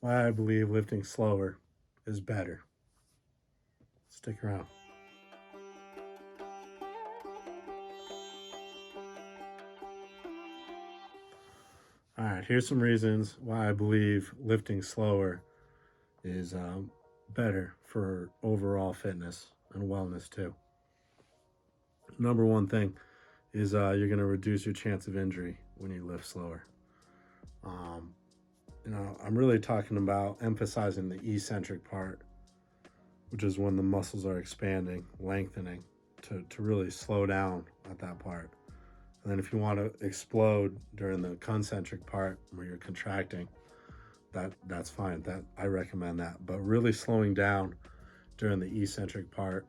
why I believe lifting slower is better. Stick around. All right, here's some reasons why I believe lifting slower is better for overall fitness and wellness too. Number one thing is you're going to reduce your chance of injury when you lift slower. Um, I'm really talking about emphasizing the eccentric part, which is when the muscles are expanding, lengthening, to really slow down at that part. And then if you want to explode during the concentric part where you're contracting, that's fine. That I recommend that. But really slowing down during the eccentric part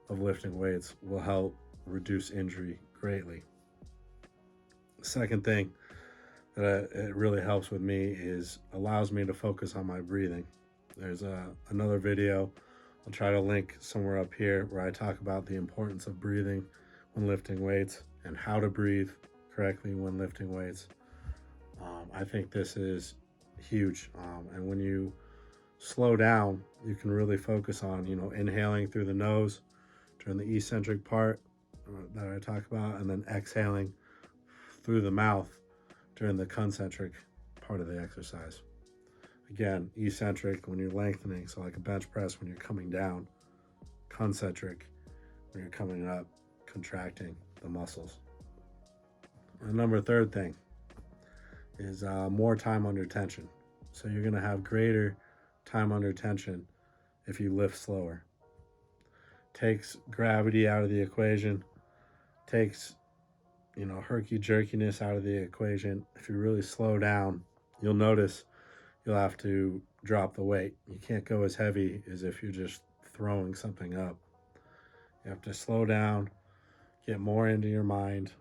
of lifting weights will help reduce injury greatly. Second thing that it really helps with me is allows me to focus on my breathing. There's another video I'll try to link somewhere up here where I talk about the importance of breathing when lifting weights and how to breathe correctly when lifting weights. I think this is huge. And when you slow down, you can really focus on, inhaling through the nose during the eccentric part that I talk about, and then exhaling through the mouth during the concentric part of the exercise. Again, eccentric when you're lengthening, so like a bench press when you're coming down, concentric when you're coming up, contracting the muscles. And third thing is more time under tension. So you're going to have greater time under tension if you lift slower. Takes gravity out of the equation, takes herky-jerkiness out of the equation. If you really slow down, you'll notice you'll have to drop the weight. You can't go as heavy as if you're just throwing something up. You have to slow down, get more into your mind,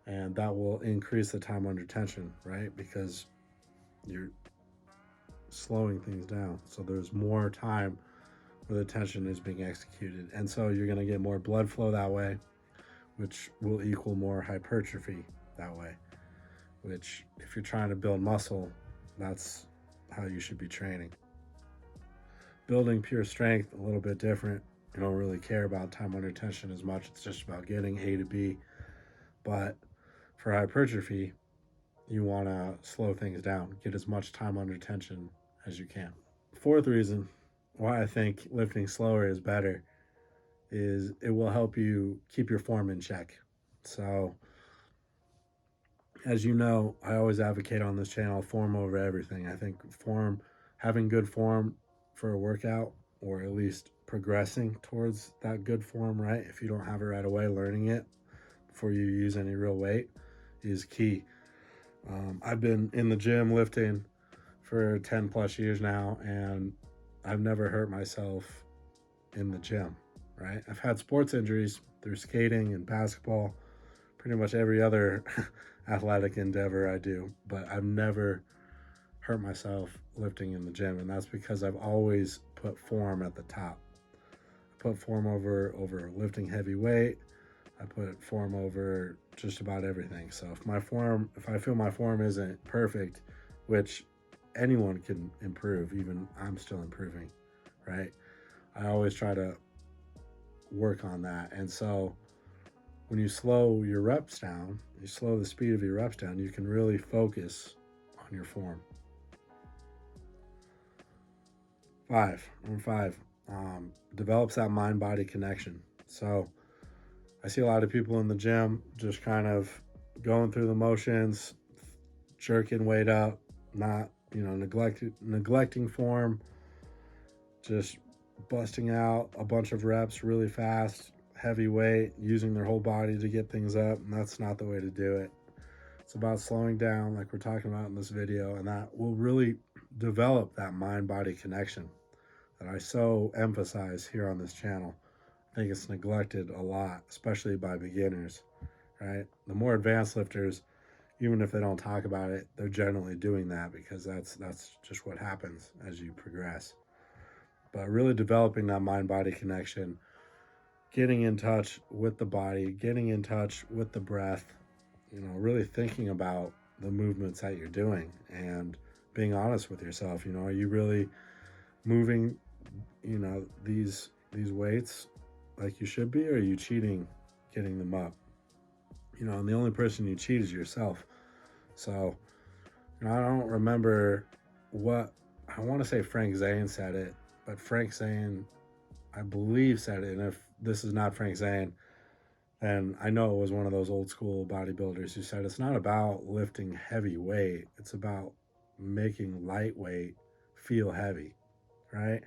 and that will increase the time under tension, right? Because you're slowing things down. So there's more time where the tension is being executed. And so you're going to get more blood flow that way, which will equal more hypertrophy that way, which if you're trying to build muscle, that's how you should be training. Building pure strength, a little bit different. You don't really care about time under tension as much. It's just about getting A to B. But for hypertrophy, you want to slow things down, get as much time under tension as you can. Fourth reason why I think lifting slower is better is it will help you keep your form in check. So, as you know, I always advocate on this channel form over everything. I think having good form for a workout, or at least progressing towards that good form, right? If you don't have it right away, learning it before you use any real weight is key. I've been in the gym lifting for 10 plus years now, and I've never hurt myself in the gym, right? I've had sports injuries through skating and basketball, pretty much every other athletic endeavor I do, but I've never hurt myself lifting in the gym, and that's because I've always put form at the top. I put form over lifting heavy weight. I put form over just about everything. So if I feel my form isn't perfect, which anyone can improve, even I'm still improving, right? I always try to work on that. And so when you slow your reps down, you slow the speed of your reps down, you can really focus on your form. Number five, develops that mind-body connection. So I see a lot of people in the gym just kind of going through the motions, jerking weight up, not, neglecting form, just busting out a bunch of reps really fast, heavy weight, using their whole body to get things up, and that's not the way to do it. It's about slowing down like we're talking about in this video, and that will really develop that mind-body connection that I so emphasize here on this channel. I think it's neglected a lot, especially by beginners, right? The more advanced lifters, even if they don't talk about it, they're generally doing that because that's just what happens as you progress. But really developing that mind-body connection, getting in touch with the body, getting in touch with the breath, really thinking about the movements that you're doing and being honest with yourself. Are you really moving, these weights like you should be, or are you cheating getting them up? And the only person you cheat is yourself. So, I don't remember what, I want to say Frank Zane said it, but Frank Zane, I believe, said it. And if this is not Frank Zane, then I know it was one of those old school bodybuilders who said it's not about lifting heavy weight, it's about making lightweight feel heavy, right?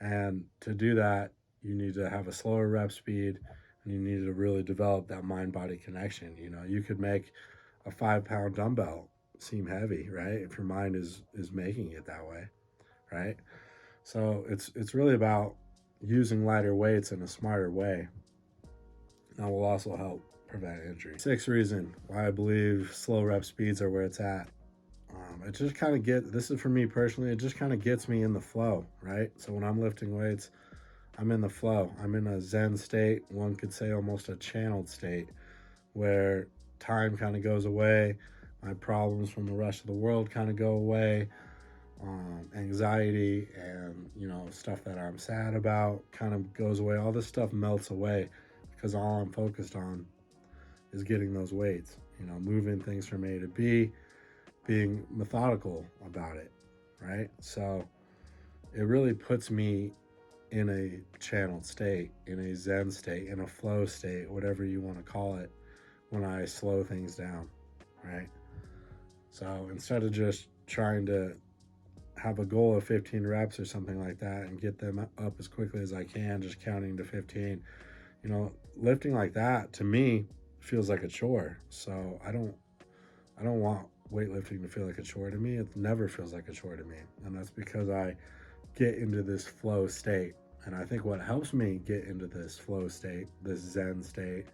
And to do that, you need to have a slower rep speed, and you need to really develop that mind-body connection. You could make a 5-pound dumbbell seem heavy, right? If your mind is making it that way, right? So it's really about using lighter weights in a smarter way. That will also help prevent injury. 6th reason why I believe slow rep speeds are where it's at. It just kind of this is for me personally, it just kind of gets me in the flow, right? So when I'm lifting weights, I'm in the flow. I'm in a Zen state, one could say almost a channeled state, where time kind of goes away, my problems from the rest of the world kind of go away, anxiety and stuff that I'm sad about kind of goes away. All this stuff melts away because all I'm focused on is getting those weights, moving things from A to B, being methodical about it, right? So it really puts me in a channeled state, in a Zen state, in a flow state, whatever you want to call it, when I slow things down, right? So instead of just trying to have a goal of 15 reps or something like that and get them up as quickly as I can, just counting to 15, lifting like that to me feels like a chore. So I don't want weightlifting to feel like a chore to me. It never feels like a chore to me. And that's because I get into this flow state. And I think what helps me get into this flow state, this Zen state,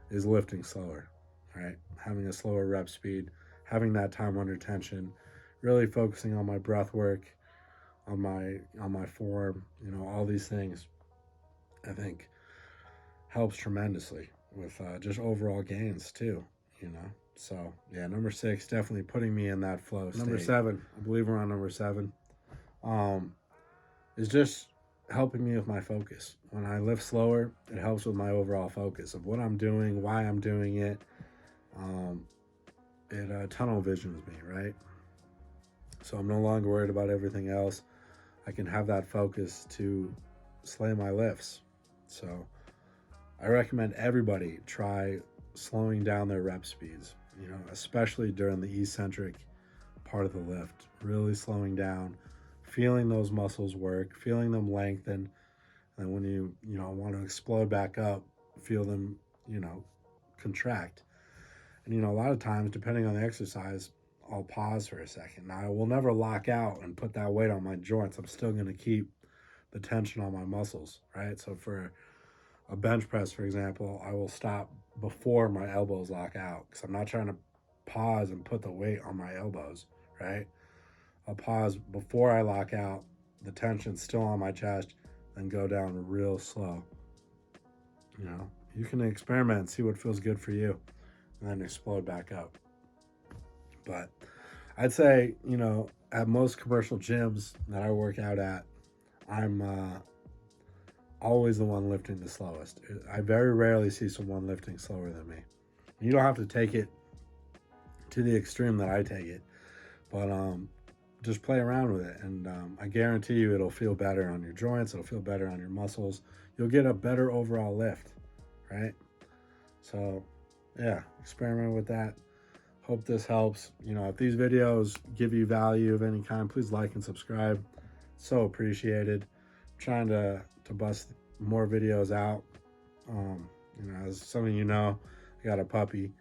is lifting slower, right? Having a slower rep speed, having that time under tension, really focusing on my breath work, on my form, all these things, I think helps tremendously with just overall gains too, So yeah, number 6, definitely putting me in that flow state. Number 7, I believe we're on number 7, is just helping me with my focus. When I lift slower, it helps with my overall focus of what I'm doing, why I'm doing it. It tunnel visions me, right? So I'm no longer worried about everything else. I can have that focus to slay my lifts. So I recommend everybody try slowing down their rep speeds, especially during the eccentric part of the lift, really slowing down, feeling those muscles work, feeling them lengthen. And when you want to explode back up, feel them, contract. And, a lot of times, depending on the exercise, I'll pause for a second. Now, I will never lock out and put that weight on my joints. I'm still going to keep the tension on my muscles, right? So for a bench press, for example, I will stop before my elbows lock out because I'm not trying to pause and put the weight on my elbows, right? I'll pause before I lock out, the tension's still on my chest, then go down real slow. You can experiment and see what feels good for you, and then explode back up. But I'd say, at most commercial gyms that I work out at, I'm always the one lifting the slowest. I very rarely see someone lifting slower than me. You don't have to take it to the extreme that I take it, but just play around with it, and I guarantee you it'll feel better on your joints, it'll feel better on your muscles, you'll get a better overall lift, right? So yeah, experiment with that. Hope this helps. If these videos give you value of any kind, please like and subscribe. So appreciated. I'm trying to bust more videos out. As some of you know, I got a puppy.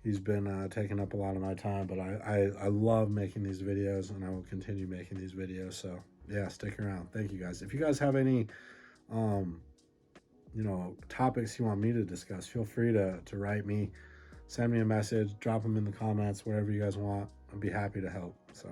He's been taking up a lot of my time, but I love making these videos, and I will continue making these videos. So yeah, stick around. Thank you guys. If you guys have any topics you want me to discuss, feel free to write me, send me a message, drop them in the comments, whatever you guys want. I'd be happy to help. So